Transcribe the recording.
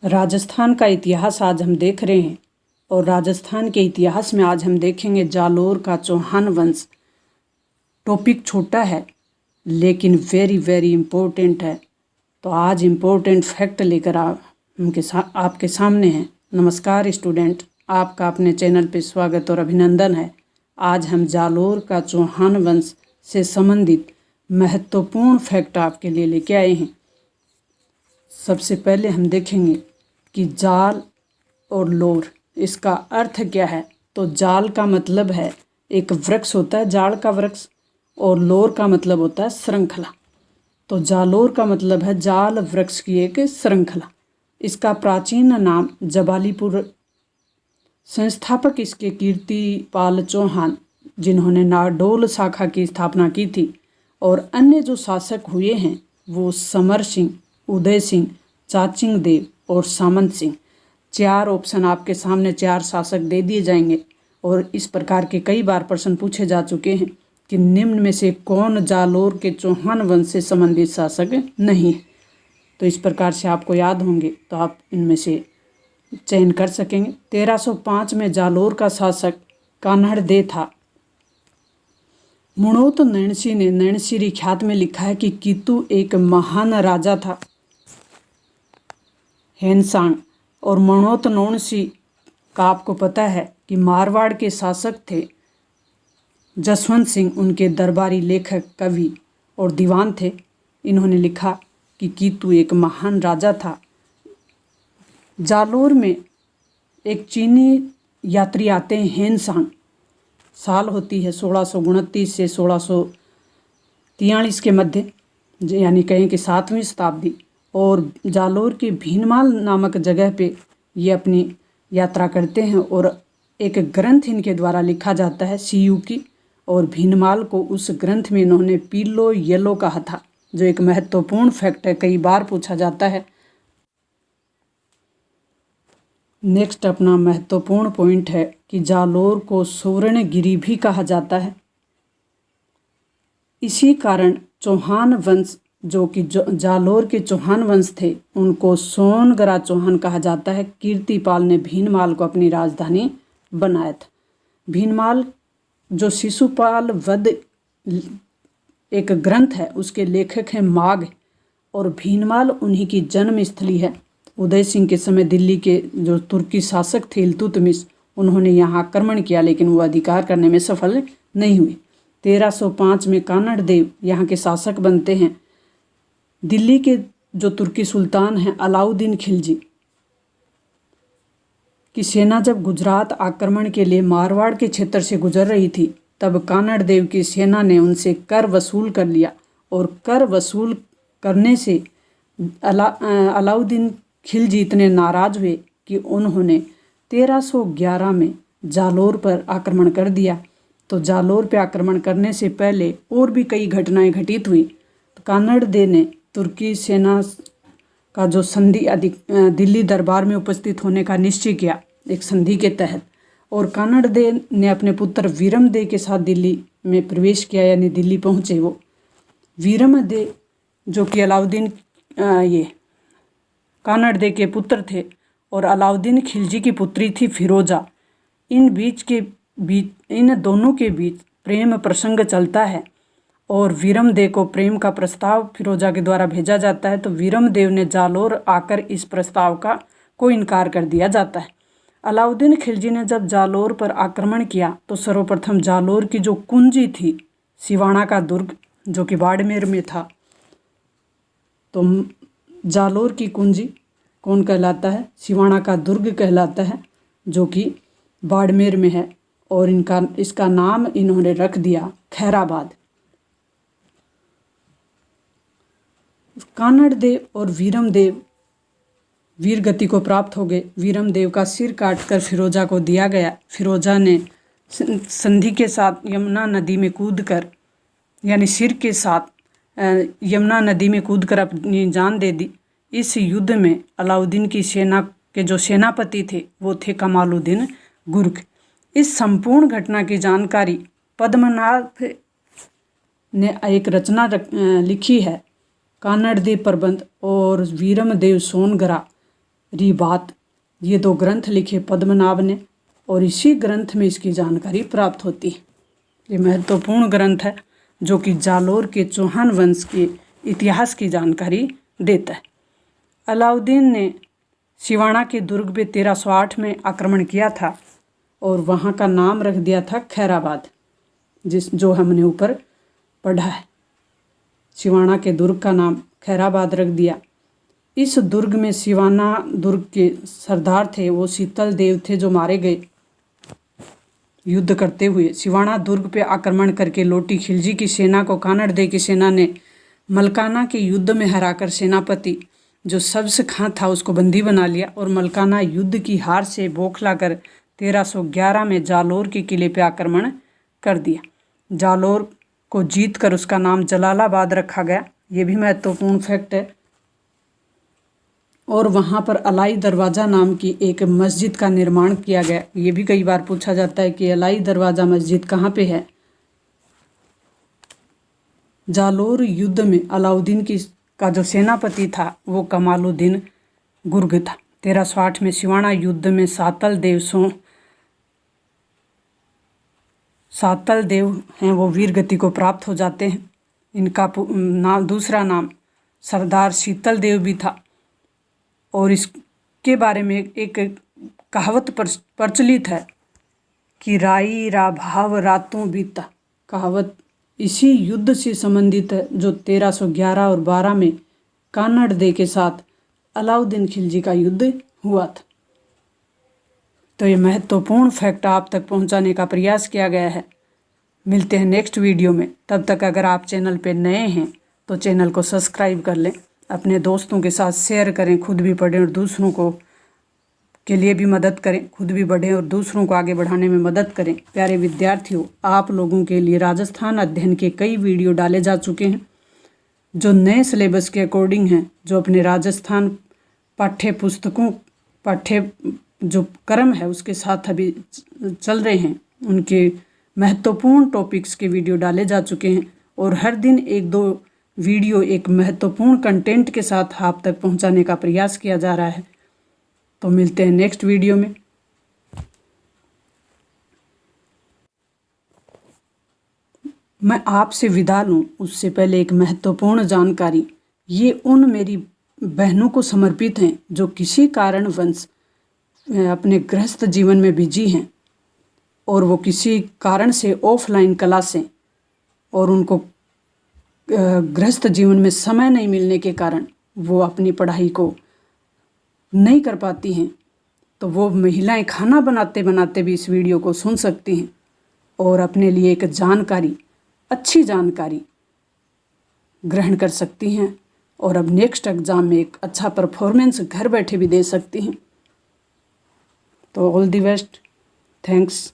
राजस्थान का इतिहास आज हम देख रहे हैं और राजस्थान के इतिहास में आज हम देखेंगे जालोर का चौहान वंश। टॉपिक छोटा है लेकिन वेरी वेरी इम्पोर्टेंट है। तो आज इम्पोर्टेंट फैक्ट लेकर आपके सामने हैं। नमस्कार स्टूडेंट, आपका अपने चैनल पे स्वागत और अभिनंदन है। आज हम जालोर का चौहान वंश से संबंधित महत्वपूर्ण फैक्ट आपके लिए लेके आए हैं। सबसे पहले हम देखेंगे कि जाल और लोर इसका अर्थ क्या है। तो जाल का मतलब है एक वृक्ष होता है, जाल का वृक्ष, और लोर का मतलब होता है श्रृंखला। तो जालोर का मतलब है जाल वृक्ष की एक श्रृंखला। इसका प्राचीन नाम जबालीपुर। संस्थापक इसके कीर्तिपाल चौहान, जिन्होंने नारडोल शाखा की स्थापना की थी, और अन्य जो शासक हुए हैं वो समर सिंह, उदय सिंह, चाचिंग देव और सामंत सिंह। 4 ऑप्शन आपके सामने, 4 शासक दे दिए जाएंगे और इस प्रकार के कई बार प्रश्न पूछे जा चुके हैं कि निम्न में से कौन जालोर के चौहान वंश से संबंधित शासक नहीं है। तो इस प्रकार से आपको याद होंगे तो आप इनमें से चयन कर सकेंगे। 1305 में जालोर का शासक कान्हड़देव था। मुणोत नैणसी ने नैणसीरी ख्यात में लिखा है कि कीतु एक महान राजा था। हेनसांग और मणोत नौणसी का आपको पता है कि मारवाड़ के शासक थे। जसवंत सिंह उनके दरबारी लेखक, कवि और दीवान थे। इन्होंने लिखा कि कीतु एक महान राजा था। जालोर में एक चीनी यात्री आते हैं, हेनसांग। साल होती है 1629 से 1643 के मध्य, यानी कहें कि 7वीं शताब्दी। और जालोर के भीनमाल नामक जगह पे ये अपनी यात्रा करते हैं और एक ग्रंथ इनके द्वारा लिखा जाता है, सीयू की। और भीनमाल को उस ग्रंथ में इन्होंने पीलो येलो कहा था, जो एक महत्वपूर्ण फैक्ट है, कई बार पूछा जाता है। नेक्स्ट अपना महत्वपूर्ण पॉइंट है कि जालोर को सुवर्णगिरी भी कहा जाता है। इसी कारण चौहान वंश, जो कि जालोर के चौहान वंश थे, उनको सोनगरा चौहान कहा जाता है। कीर्तिपाल ने भीनमाल को अपनी राजधानी बनाया था। भीनमाल जो शिशुपाल वध एक ग्रंथ है, उसके लेखक हैं माघ, और भीनमाल उन्हीं की जन्म स्थली है। उदय सिंह के समय दिल्ली के जो तुर्की शासक थे इल्तुतमिश, उन्होंने यहाँ आक्रमण किया लेकिन वो अधिकार करने में सफल नहीं हुए। 1305 में कान्हड़देव यहाँ के शासक बनते हैं। दिल्ली के जो तुर्की सुल्तान हैं अलाउद्दीन खिलजी की सेना जब गुजरात आक्रमण के लिए मारवाड़ के क्षेत्र से गुजर रही थी, तब कान्हड़देव की सेना ने उनसे कर वसूल कर लिया। और कर वसूल करने से अलाउद्दीन खिलजी इतने नाराज हुए कि उन्होंने 1311 में जालोर पर आक्रमण कर दिया। तो जालोर पर आक्रमण करने से पहले और भी कई घटनाएं घटित हुई। तो कान्हड़देव ने तुर्की सेना का जो संधि दिल्ली दरबार में उपस्थित होने का निश्चय किया एक संधि के तहत। और कान्हड़देव ने अपने पुत्र वीरमदेव के साथ दिल्ली में प्रवेश किया, यानी दिल्ली पहुँचे वो। वीरमदेव जो कि अलाउद्दीन कान्हड़देव के पुत्र थे, और अलाउद्दीन खिलजी की पुत्री थी फिरोजा। इन दोनों के बीच प्रेम प्रसंग चलता है और वीरमदेव को प्रेम का प्रस्ताव फिरोजा के द्वारा भेजा जाता है। तो वीरमदेव ने जालोर आकर इस प्रस्ताव को इनकार कर दिया जाता है। अलाउद्दीन खिलजी ने जब जालोर पर आक्रमण किया तो सर्वप्रथम जालोर की जो कुंजी थी, सिवाना का दुर्ग, जो कि बाड़मेर में था। तो जालोर की कुंजी कौन कहलाता है? सिवाना का दुर्ग कहलाता है, जो कि बाड़मेर में है। और इसका नाम इन्होंने रख दिया खैराबाद। कान्हड़देव और वीरमदेव वीर गति को प्राप्त हो गए। वीरमदेव का सिर काटकर फिरोजा को दिया गया। फिरोजा ने संधि के साथ यमुना नदी में कूदकर, यानी सिर के साथ यमुना नदी में कूदकर अपनी जान दे दी। इस युद्ध में अलाउद्दीन की सेना के जो सेनापति थे वो थे कमालुद्दीन गुर्ग। इस संपूर्ण घटना की जानकारी पद्मनाभ ने एक रचना लिखी है, कान्हड़देव प्रबंध और वीरमदेव सोनगरा रही बात, ये 2 ग्रंथ लिखे पद्मनाभ ने और इसी ग्रंथ में इसकी जानकारी प्राप्त होती है। ये महत्वपूर्ण ग्रंथ है जो कि जालोर के चौहान वंश के इतिहास की जानकारी देता है। अलाउद्दीन ने सिवाना के दुर्ग पे 1308 में आक्रमण किया था और वहाँ का नाम रख दिया था खैराबाद, जो हमने ऊपर पढ़ा है। सिवाना के दुर्ग का नाम खैराबाद रख दिया। इस दुर्ग में सिवाना दुर्ग के सरदार थे, वो शीतल देव थे जो मारे गए युद्ध करते हुए। सिवाना दुर्ग पे आक्रमण करके लोटी खिलजी की सेना को कानड़ दे की सेना ने मलकाना के युद्ध में हराकर सेनापति जो सब्स खां था उसको बंदी बना लिया और मलकाना युद्ध की हार से बौखला कर 1311 में जालोर के किले पे आक्रमण कर दिया। जालोर को जीत कर उसका नाम जलालाबाद रखा गया, ये भी महत्वपूर्ण फैक्ट है। और वहाँ पर अलाई दरवाज़ा नाम की एक मस्जिद का निर्माण किया गया। ये भी कई बार पूछा जाता है कि अलाई दरवाज़ा मस्जिद कहाँ पे है। जालोर युद्ध में अलाउद्दीन का जो सेनापति था वो कमालुद्दीन गुर्ग था। 1308 में सिवाना युद्ध में सातल देव हैं वो वीर गति को प्राप्त हो जाते हैं। इनका दूसरा नाम सरदार शीतल देव भी था और इसके बारे में एक कहावत प्रचलित है कि राई रा भाव रातों बीता। कहावत इसी युद्ध से संबंधित है जो 1311 और 12 में कानड़ दे के साथ अलाउद्दीन खिलजी का युद्ध हुआ था। तो ये महत्वपूर्ण फैक्ट आप तक पहुंचाने का प्रयास किया गया है। मिलते हैं नेक्स्ट वीडियो में। तब तक अगर आप चैनल पे नए हैं तो चैनल को सब्सक्राइब कर लें, अपने दोस्तों के साथ शेयर करें, खुद भी पढ़ें और दूसरों को के लिए भी मदद करें, खुद भी बढ़ें और दूसरों को आगे बढ़ाने में मदद करें। प्यारे विद्यार्थियों, आप लोगों के लिए राजस्थान अध्ययन के कई वीडियो डाले जा चुके हैं जो नए सिलेबस के अकॉर्डिंग हैं, जो अपने राजस्थान पाठ्य जो क्रम है उसके साथ अभी चल रहे हैं। उनके महत्वपूर्ण टॉपिक्स के वीडियो डाले जा चुके हैं और हर दिन 1-2 वीडियो एक महत्वपूर्ण कंटेंट के साथ आप तक पहुंचाने का प्रयास किया जा रहा है। तो मिलते हैं नेक्स्ट वीडियो में। मैं आपसे विदा लूँ उससे पहले एक महत्वपूर्ण जानकारी, ये उन मेरी बहनों को समर्पित हैं जो किसी कारणवश अपने गृहस्थ जीवन में बिजी हैं और वो किसी कारण से ऑफलाइन क्लासें और उनको गृहस्थ जीवन में समय नहीं मिलने के कारण वो अपनी पढ़ाई को नहीं कर पाती हैं। तो वो महिलाएं खाना बनाते बनाते भी इस वीडियो को सुन सकती हैं और अपने लिए एक अच्छी जानकारी ग्रहण कर सकती हैं और अब नेक्स्ट एग्ज़ाम में एक अच्छा परफॉर्मेंस घर बैठे भी दे सकती हैं। तो ऑल द बेस्ट, थैंक्स।